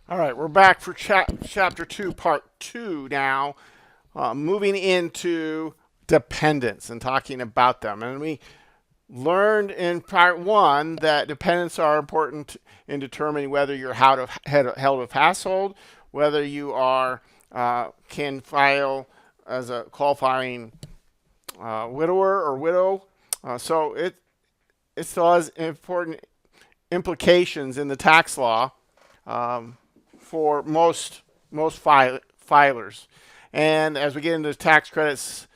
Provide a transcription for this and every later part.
All right, we're back for chapter 2, part 2 now, moving into dependents and talking about them. And we learned in part 1 that dependents are important in determining whether you're head of household, whether you are can file as a qualifying widower or widow. So it still has important implications in the tax law. Um, for most filers. And as we get into tax credits,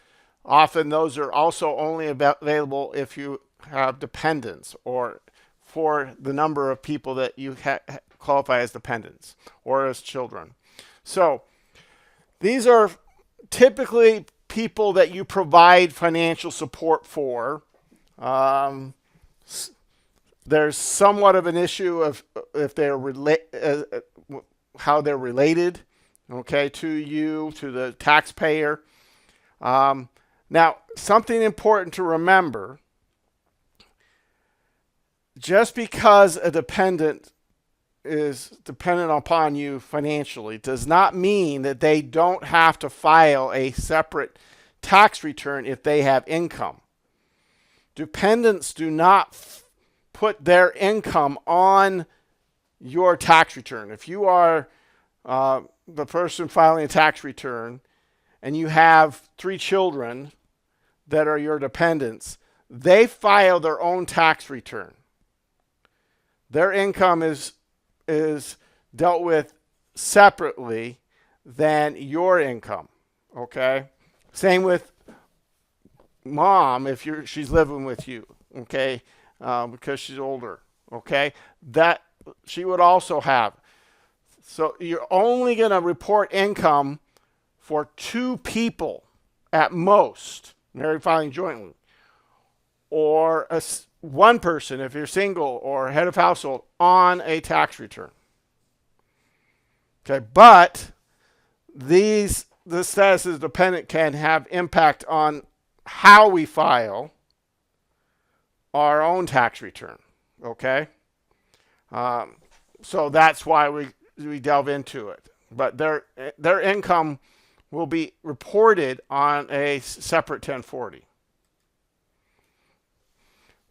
often those are also only available if you have dependents or for the number of people that you qualify as dependents or as children. So these are typically people that you provide financial support for. Um, there's somewhat of an issue of if they're how they're related, okay, to you, to the taxpayer. Now, something important to remember: just because a dependent is dependent upon you financially does not mean that they don't have to file a separate tax return if they have income. Dependents do not put their income on your tax return. If you are the person filing a tax return and you have 3 children that are your dependents, they file their own tax return. Their income is dealt with separately than your income. Okay? Same with mom if she's living with you, okay? Because she's older, okay? That she would also have. So you're only going to report income for 2 people at most, married filing jointly, or one person if you're single or head of household on a tax return. Okay, but the status as dependent can have impact on how we file our own tax return. Okay, so that's why we delve into it. But their income will be reported on a separate 1040.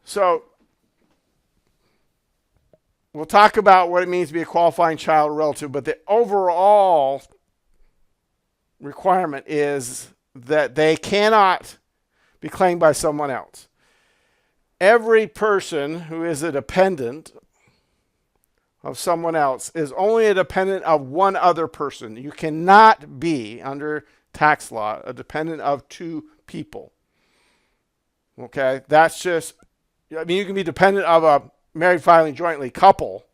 So we'll talk about what it means to be a qualifying child or relative, but the overall requirement is that they cannot be claimed by someone else. Every person who is a dependent of someone else is only a dependent of one other person. You cannot be, under tax law, a dependent of 2 people. Okay? That's just, I mean, you can be dependent of a married filing jointly couple,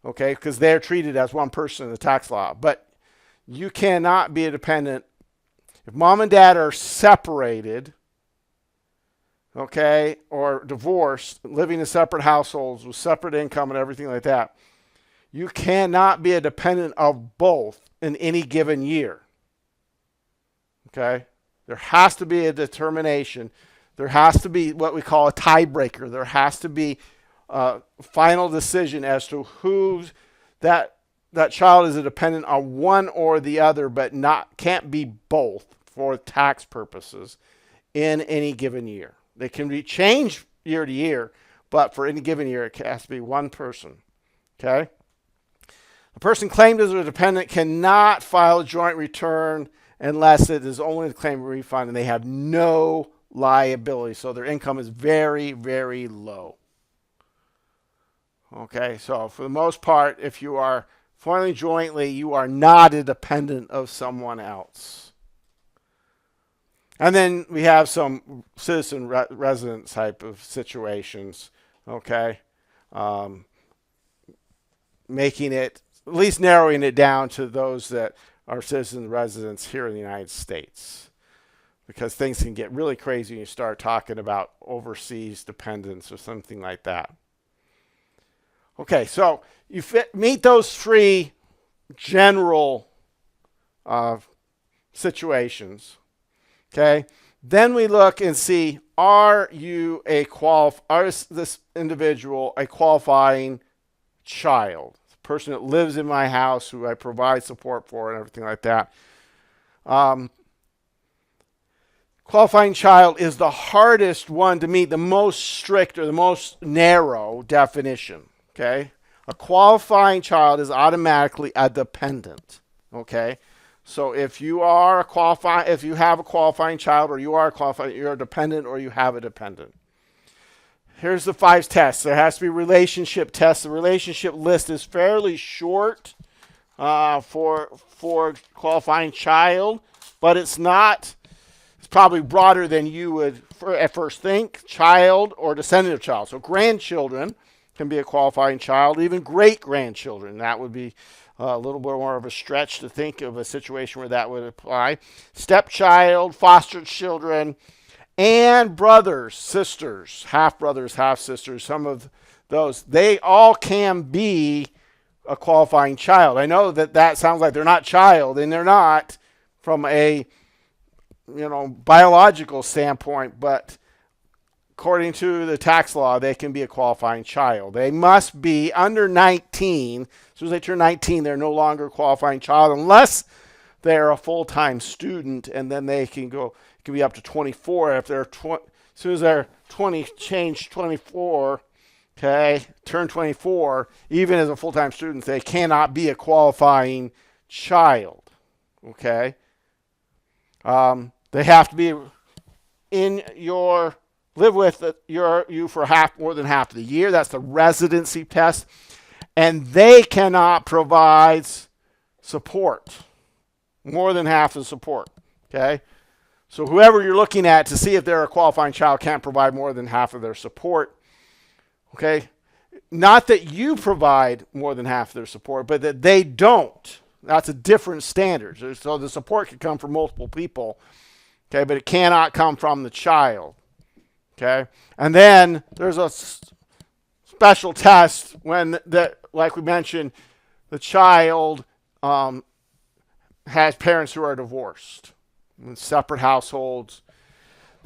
okay, because they're treated as one person in the tax law. But you cannot be a dependent if mom and dad are separated, okay, or divorced, living in separate households with separate income and everything like that. You cannot be a dependent of both in any given year. Okay? There has to be a determination. There has to be what we call a tiebreaker. There has to be a final decision as to who that child is a dependent on, one or the other, but can't be both for tax purposes in any given year. They can be changed year to year, but for any given year, it has to be one person. Okay? A person claimed as a dependent cannot file a joint return unless it is only to claim a refund and they have no liability. So their income is very, very low. Okay? So for the most part, if you are filing jointly, you are not a dependent of someone else. And then we have some citizen resident type of situations, okay? Making it, at least narrowing it down to those that are citizen residents here in the United States. Because things can get really crazy when you start talking about overseas dependents or something like that. Okay, so you meet those 3 general situations. Okay, then we look and see, is this individual a qualifying child, person that lives in my house who I provide support for and everything like that. Qualifying child is the hardest one to meet, the most strict or the most narrow definition. Okay, a qualifying child is automatically a dependent. Okay, so if you are if you have a qualifying child, or you are you're a dependent, or you have a dependent. Here's the 5 tests. There has to be relationship tests. The relationship list is fairly short for qualifying child, but it's not. It's probably broader than you would at first think. Child or descendant of child. So grandchildren can be a qualifying child, even great-grandchildren. That would be a little bit more of a stretch to think of a situation where that would apply. Stepchild, foster children, and brothers, sisters, half-brothers, half-sisters, some of those. They all can be a qualifying child. I know that sounds like they're not child, and they're not from a biological standpoint, but according to the tax law, they can be a qualifying child. They must be under 19. As soon as they turn 19, they're no longer a qualifying child unless they're a full-time student, and then they can go. It can be up to 24 if they're as soon as they're 20, change 24. Okay, turn 24. Even as a full-time student, they cannot be a qualifying child. Okay. They have to be live with you for more than half of the year. That's the residency test. And they cannot provide support, more than half the support. Okay? So whoever you're looking at to see if they're a qualifying child can't provide more than half of their support. Okay? Not that you provide more than half of their support, but that they don't. That's a different standard. So the support can come from multiple people, okay, but it cannot come from the child, okay? And then there's a special test when, like we mentioned, the child has parents who are divorced in separate households.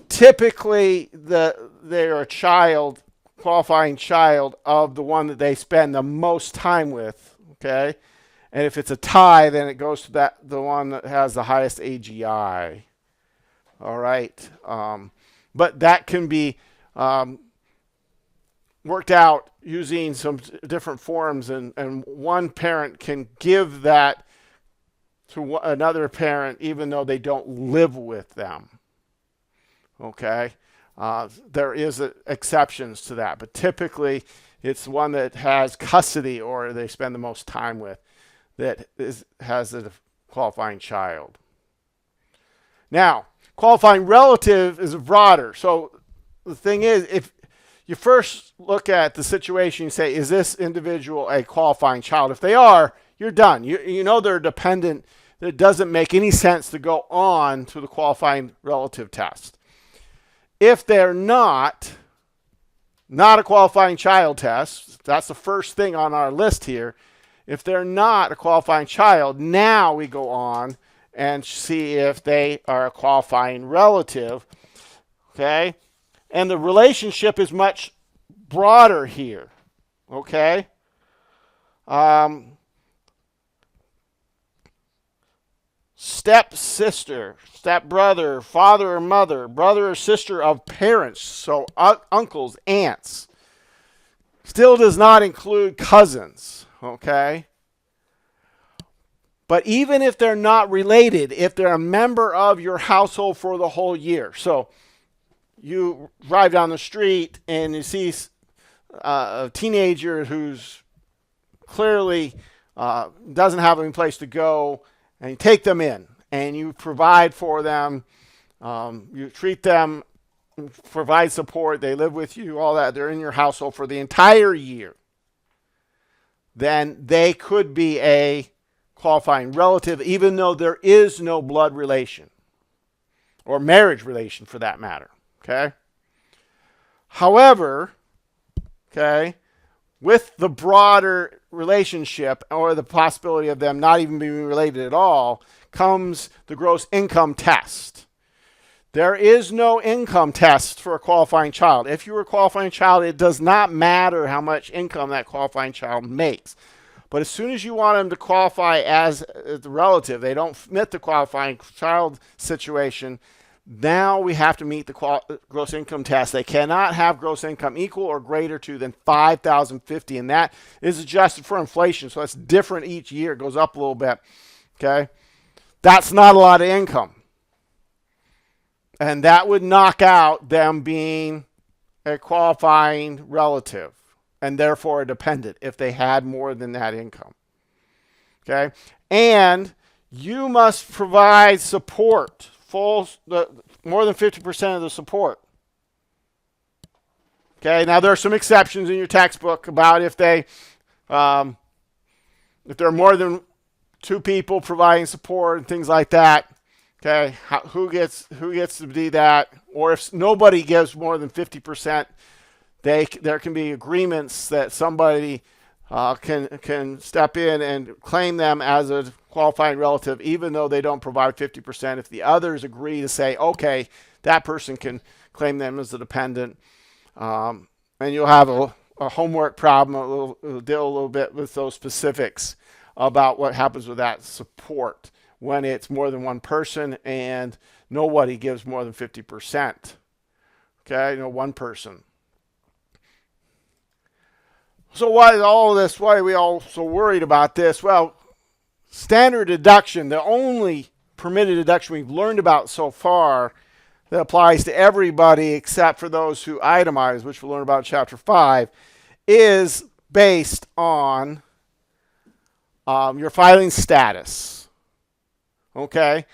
Typically, they're a qualifying child of the one that they spend the most time with, okay? And if it's a tie, then it goes to the one that has the highest AGI. All right. But that can be worked out using some different forms, and one parent can give that to another parent even though they don't live with them. Okay. There is exceptions to that, but typically it's one that has custody or they spend the most time with that has a qualifying child. Now, qualifying relative is broader. So the thing is, if you first look at the situation, you say, is this individual a qualifying child? If they are, you're done. You know they're dependent. It doesn't make any sense to go on to the qualifying relative test. If they're not a qualifying child test, that's the first thing on our list here. If they're not a qualifying child, now we go on and see if they are a qualifying relative. Okay? And the relationship is much broader here. Okay? Step-sister, step-brother, father or mother, brother or sister of parents, so uncles, aunts. Still does not include cousins. Okay? But even if they're not related, if they're a member of your household for the whole year. So you drive down the street and you see a teenager who's clearly doesn't have any place to go, and you take them in and you provide for them, you treat them, provide support, they live with you, all that. They're in your household for the entire year. Then they could be a qualifying relative, even though there is no blood relation or marriage relation for that matter. Okay? However, okay, with the broader relationship or the possibility of them not even being related at all comes the gross income test. There is no income test for a qualifying child. If you're a qualifying child, it does not matter how much income that qualifying child makes. But as soon as you want them to qualify as the relative, they don't meet the qualifying child situation, now we have to meet the gross income test. They cannot have gross income equal or greater to than $5,050, and that is adjusted for inflation, so that's different each year. It goes up a little bit, okay? That's not a lot of income. And that would knock out them being a qualifying relative and therefore a dependent if they had more than that income. Okay? And you must provide support, more than 50% of the support. Okay? Now there are some exceptions in your textbook about if there are more than 2 people providing support and things like that. Okay, who gets to do that? Or if nobody gives more than 50%, there can be agreements that somebody can step in and claim them as a qualifying relative, even though they don't provide 50%. If the others agree to say, okay, that person can claim them as a dependent, and you'll have a homework problem. We'll deal a little bit with those specifics about what happens with that support when it's more than one person and nobody gives more than 50%. Okay, one person. So why is all of this? Why are we all so worried about this? Well, standard deduction, the only permitted deduction we've learned about so far that applies to everybody except for those who itemize, which we'll learn about in Chapter 5, is based on your filing status. Okay,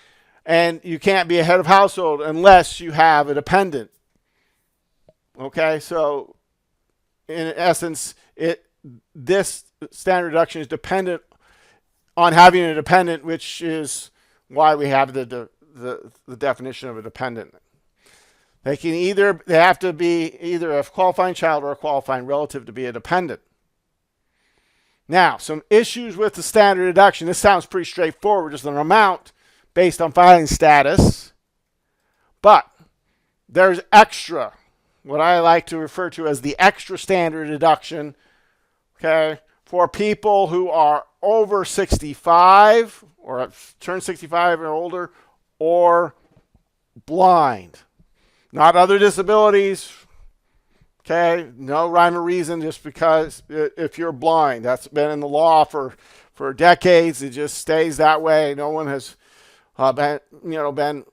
and you can't be a head of household unless you have a dependent. Okay, so in essence, this standard deduction is dependent on having a dependent, which is why we have the definition of a dependent. They have to be either a qualifying child or a qualifying relative to be a dependent. Now, some issues with the standard deduction. This sounds pretty straightforward, just an amount based on filing status. But there's extra, what I like to refer to as the extra standard deduction, okay, for people who are over 65 or have turned 65 or older, or blind. Not other disabilities. Okay, no rhyme or reason, just because if you're blind. That's been in the law for decades. It just stays that way. No one has been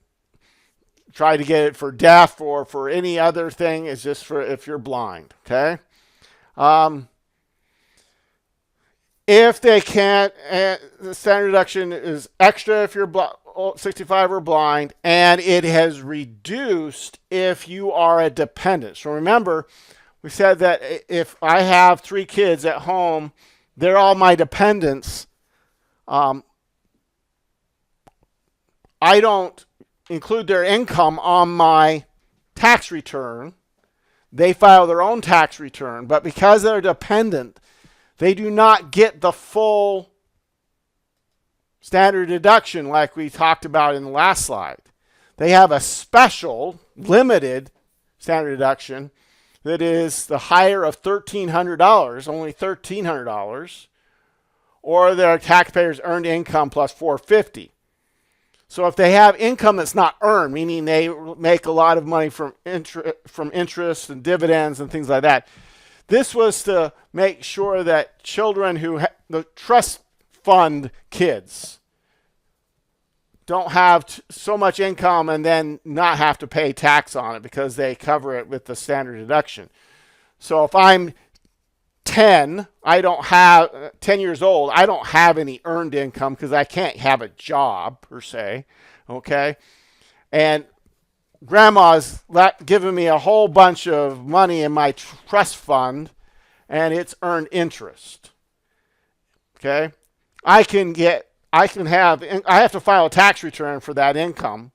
tried to get it for deaf or for any other thing. It's just for if you're blind. Okay. If they can't, the standard deduction is extra if you're 65 or blind, and it has reduced if you are a dependent. So remember, we said that if I have 3 kids at home, they're all my dependents. I don't include their income on my tax return. They file their own tax return, but because they're dependent, they do not get the full standard deduction like we talked about in the last slide. They have a special, limited standard deduction that is the higher of $1,300, only $1,300, or their taxpayers' earned income plus $450. So if they have income that's not earned, meaning they make a lot of money from interest and dividends and things like that, this was to make sure that children the trust fund kids don't have so much income and then not have to pay tax on it because they cover it with the standard deduction. So if I'm 10 years old, I don't have any earned income because I can't have a job per se, okay? And grandma's giving me a whole bunch of money in my trust fund, and it's earned interest. Okay, I have to file a tax return for that income,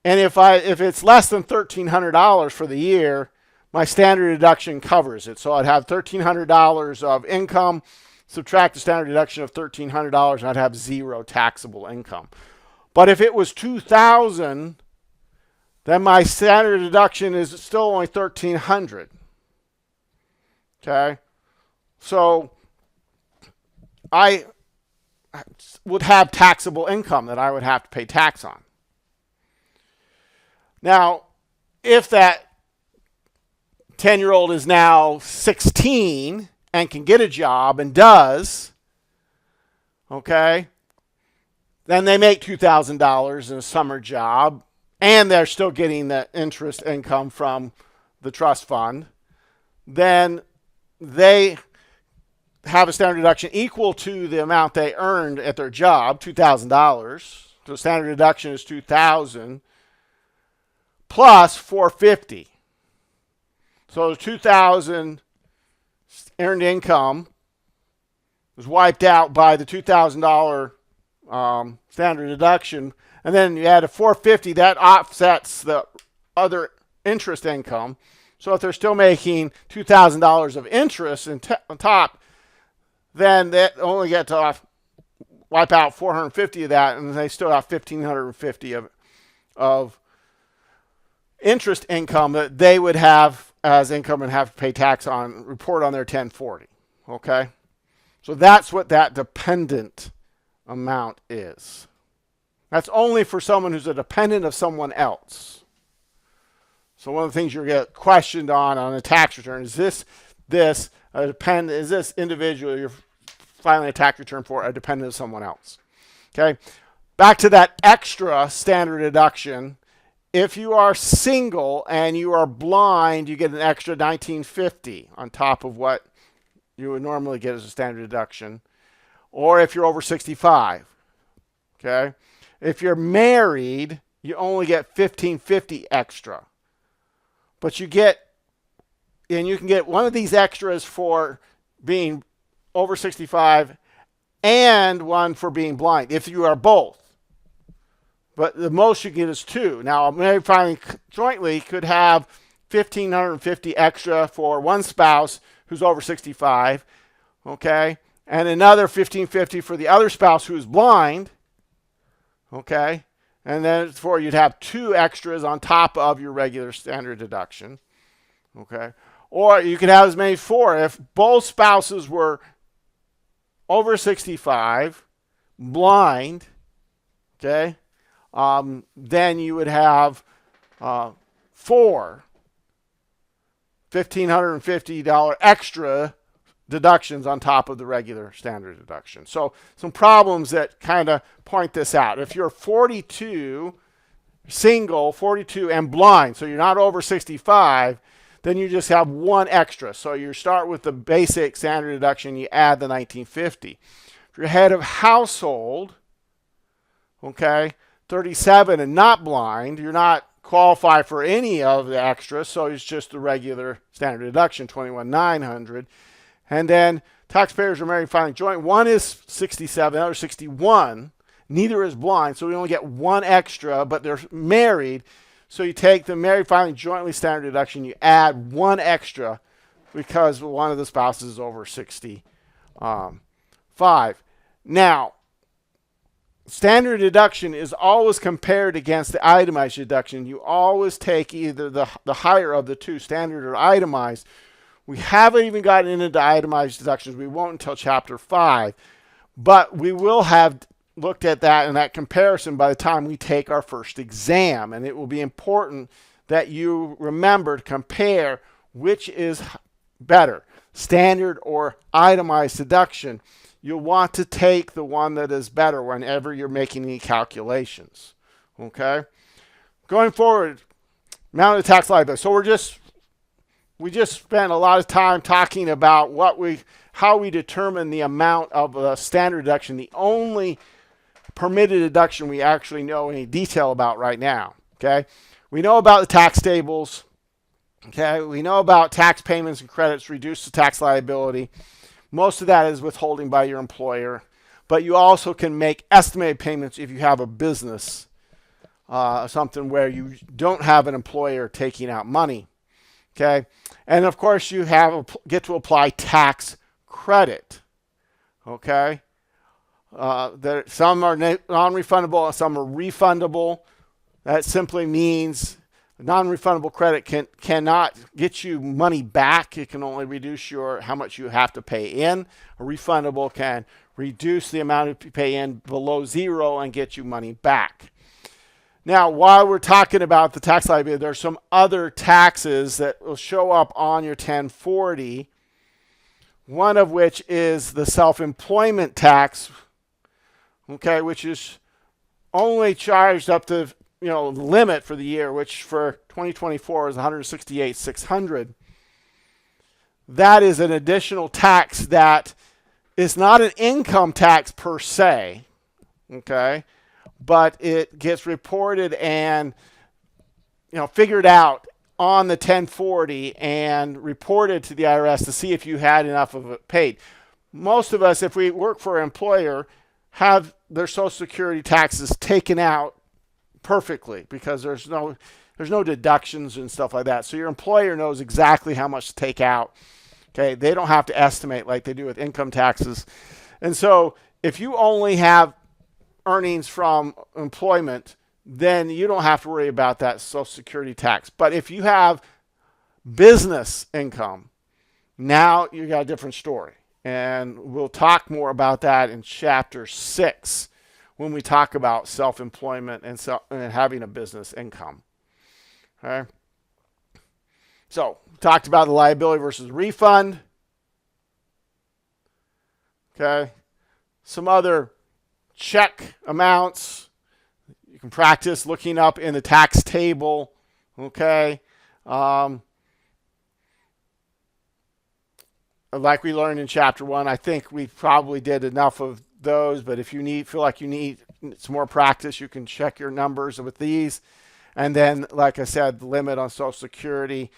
and if it's less than $1,300 for the year, my standard deduction covers it. So I'd have $1,300 of income, subtract the standard deduction of $1,300, and I'd have zero taxable income. But if it was $2,000, then my standard deduction is still only $1,300. Okay, so I would have taxable income that I would have to pay tax on. Now, if that 10-year-old is now 16 and can get a job and does, okay, then they make $2,000 in a summer job and they're still getting the interest income from the trust fund, then they have a standard deduction equal to the amount they earned at their job, $2,000. So standard deduction is $2,000 plus $450. So the $2,000 earned income was wiped out by the $2,000 standard deduction, and then you add a $450, that offsets the other interest income. So if they're still making $2,000 of interest on top, then they only get to wipe out $450 of that, and they still have $1,550 of interest income that they would have as income and have to pay tax on, report on their 1040. Okay? So that's what that dependent amount is. That's only for someone who's a dependent of someone else. So one of the things you're get questioned on a tax return is is this individual you're filing a tax return for a dependent of someone else. Okay? Back to that extra standard deduction. If you are single and you are blind, you get an extra $1,950 on top of what you would normally get as a standard deduction. Or if you're over 65. Okay? If you're married, you only get $1,550 extra. But you can get one of these extras for being over 65 and one for being blind if you are both. But the most you get is two. Now, married filing jointly could have $1,550 extra for one spouse who's over 65, okay, and another $1,550 for the other spouse who's blind, okay, and then you'd have two extras on top of your regular standard deduction, okay, or you could have as many as four if both spouses were over 65, blind, okay. Then you would have four $1,550 extra deductions on top of the regular standard deduction. So some problems that kind of point this out. If you're 42, single, 42, and blind, so you're not over 65, then you just have one extra. So you start with the basic standard deduction, you add the $1,950. If you're head of household, okay, 37 and not blind, you're not qualified for any of the extras, so it's just the regular standard deduction, $21,900. And then taxpayers are married filing joint. One is 67, the other 61. Neither is blind, so we only get one extra, but they're married. So you take the married filing jointly standard deduction, you add one extra because one of the spouses is over 65. Now, standard deduction is always compared against the itemized deduction. You always take either the higher of the two, standard or itemized. We haven't even gotten into itemized deductions. We won't until Chapter 5. But we will have looked at that and that comparison by the time we take our first exam. And it will be important that you remember to compare which is better, standard or itemized deduction. You'll want to take the one that is better whenever you're making any calculations. Okay? Going forward, amount of tax liability. So we just spent a lot of time talking about how we determine the amount of a standard deduction, the only permitted deduction we actually know any detail about right now. Okay? We know about the tax tables. Okay? We know about tax payments and credits reduce the tax liability. Most of that is withholding by your employer, but you also can make estimated payments if you have a business, something where you don't have an employer taking out money. Okay, and of course you get to apply tax credit. Okay, some are non-refundable, and some are refundable. That simply means Non-refundable credit cannot get you money back. It can only reduce how much you have to pay in. A refundable can reduce the amount you pay in below zero and get you money back. Now, while we're talking about the tax liability, there's some other taxes that will show up on your 1040. One of which is the self-employment tax, okay, which is only charged up to the limit for the year, which for 2024 is $168,600. That is an additional tax that is not an income tax per se, okay, but it gets reported and figured out on the 1040 and reported to the IRS to see if you had enough of it paid. Most of us, if we work for an employer, have their Social Security taxes taken out perfectly because there's no deductions and stuff like that. So your employer knows exactly how much to take out. Okay, they don't have to estimate like they do with income taxes. And so if you only have earnings from employment, then you don't have to worry about that Social Security tax. But if you have business income, now you got a different story. And we'll talk more about that in chapter 6 when we talk about self-employment and having a business income. Okay. So we talked about the liability versus refund. Okay. Some other check amounts. You can practice looking up in the tax table. Okay. Like we learned in chapter 1, I think we probably did enough of those, but if you feel like you need some more practice, you can check your numbers with these. And then, like I said, the limit on Social Security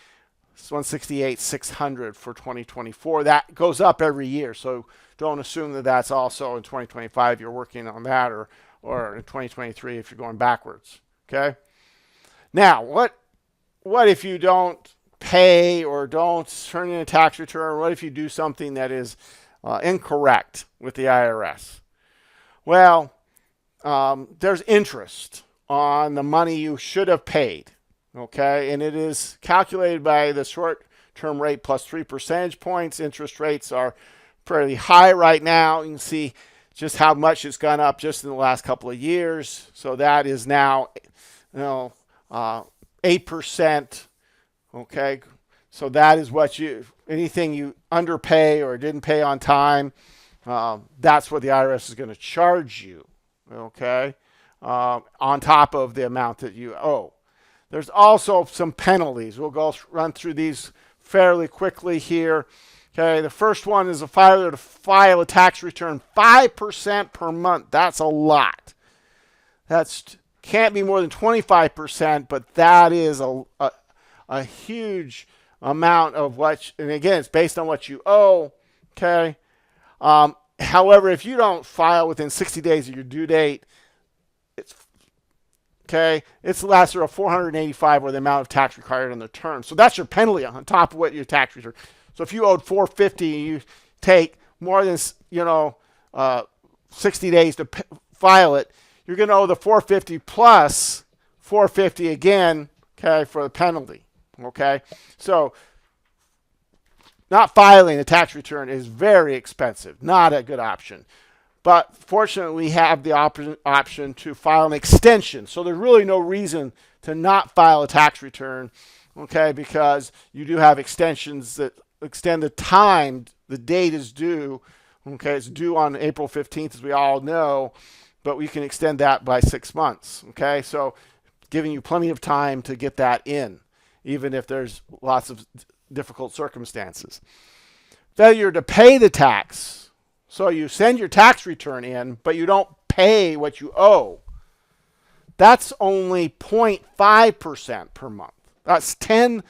is $168,600 for 2024. That goes up every year, so don't assume that that's also in 2025 you're working on that, or in 2023 if you're going backwards. Okay. Now, what if you don't pay or don't turn in a tax return? What if you do something that is incorrect with the IRS? Well, there's interest on the money you should have paid, okay? And it is calculated by the short-term rate plus 3 percentage points. Interest rates are pretty high right now. You can see just how much it's gone up just in the last couple of years. So that is now, 8%. Okay, so that is what anything you underpay or didn't pay on time, that's what the IRS is going to charge you, okay, on top of the amount that you owe. There's also some penalties. We'll run through these fairly quickly here. Okay, the first one is a filer to file a tax return 5% per month. That's a lot. That's can't be more than 25%, but that is a huge amount of and again, it's based on what you owe, okay? However, if you don't file within 60 days of your due date, it's less than $485 or the amount of tax required on the term. So that's your penalty on top of what your tax return. So if you owed $450, you take more than 60 days to file it, you're going to owe the $450 plus $450 again, okay, for the penalty. Okay, so not filing a tax return is very expensive, not a good option. But fortunately, we have the option to file an extension. So there's really no reason to not file a tax return, okay, because you do have extensions that extend the time the date is due. Okay, it's due on April 15th, as we all know, but we can extend that by 6 months. Okay, so giving you plenty of time to get that in, even if there's lots of difficult circumstances. Failure to pay the tax. So you send your tax return in, but you don't pay what you owe. That's only 0.5% per month. That's a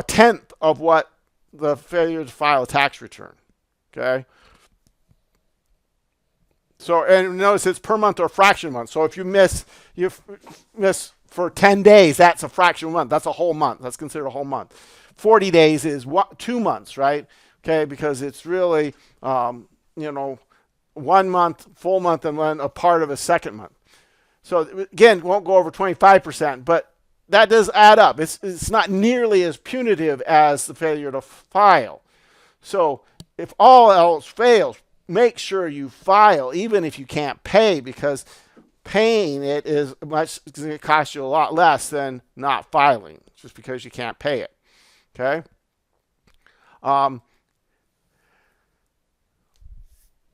tenth of what the failure to file a tax return. Okay. So, and notice it's per month or fraction month. So if you miss for 10 days, that's a fraction month. That's a whole month. That's considered a whole month. 40 days is 2 months, right? Okay, because it's really, 1 month, full month, and then a part of a second month. So again, won't go over 25%, but that does add up. It's not nearly as punitive as the failure to file. So if all else fails, make sure you file, even if you can't pay, because paying it is much, it's going to cost you a lot less than not filing, just because you can't pay it. Okay.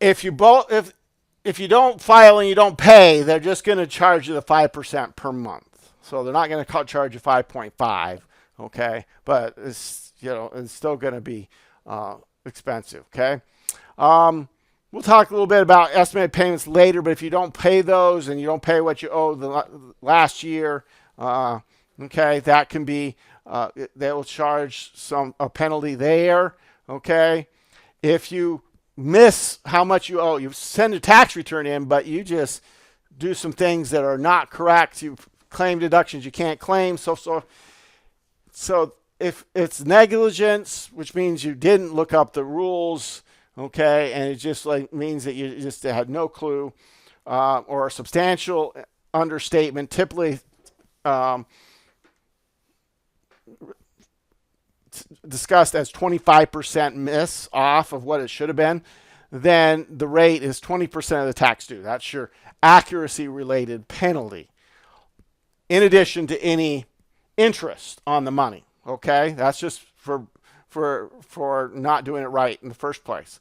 If you don't file and you don't pay, they're just going to charge you the 5% per month. So they're not going to charge you 5.5. Okay, but it's still going to be expensive. Okay. We'll talk a little bit about estimated payments later, but if you don't pay those and you don't pay what you owe the last year, okay, that can be, they will charge a penalty there. Okay. If you miss how much you owe, you send a tax return in, but you just do some things that are not correct. You claim deductions you can't claim. So if it's negligence, which means you didn't look up the rules, okay, and it just means that you just had no clue, or a substantial understatement, typically discussed as 25% miss off of what it should have been, then the rate is 20% of the tax due. That's your accuracy related penalty, in addition to any interest on the money. Okay, that's just for not doing it right in the first place.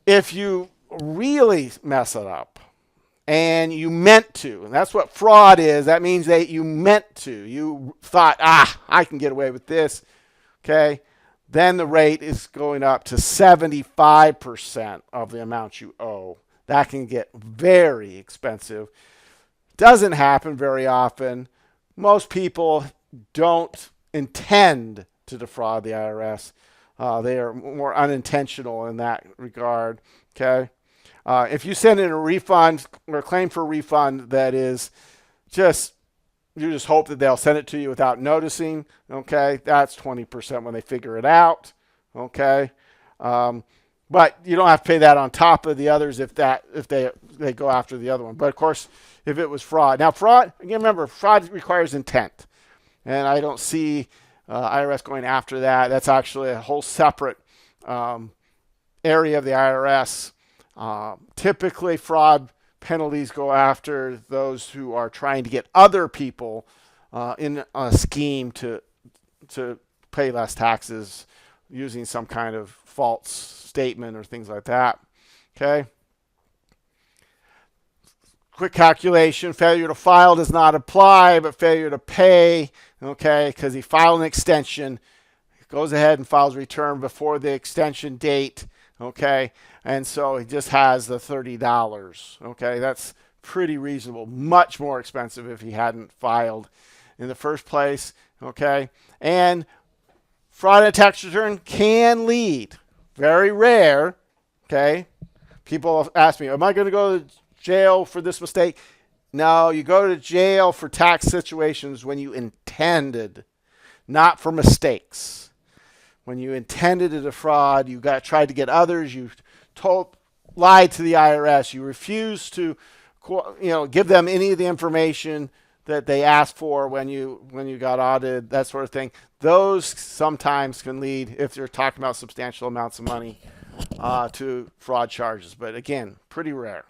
If you really mess it up and you meant to, and that's what fraud is, that means that you meant to, you thought, I can get away with this, okay, then the rate is going up to 75% of the amount you owe. That can get very expensive. Doesn't happen very often. Most people don't intend to defraud the IRS. They are more unintentional in that regard. Okay. If you send in a refund or claim for a refund that is you just hope that they'll send it to you without noticing. Okay. That's 20% when they figure it out. Okay. But you don't have to pay that on top of the others if they go after the other one. But of course, if it was fraud. Now fraud, again, remember, fraud requires intent. And I don't see IRS going after that. That's actually a whole separate area of the IRS. Typically, fraud penalties go after those who are trying to get other people in a scheme to pay less taxes using some kind of false statement or things like that. Okay. Quick calculation, failure to file does not apply, but failure to pay, okay, because he filed an extension, goes ahead and files return before the extension date, okay, and so he just has the $30, okay, that's pretty reasonable, much more expensive if he hadn't filed in the first place, okay, and fraud in a tax return can lead, very rare, okay, people ask me, am I going to go to jail for this mistake? No, you go to jail for tax situations when you intended, not for mistakes. When you intended to defraud, you tried to get others, you lied to the IRS, you refused to give them any of the information that they asked for when you got audited, that sort of thing. Those sometimes can lead, if you're talking about substantial amounts of money, to fraud charges. But again, pretty rare.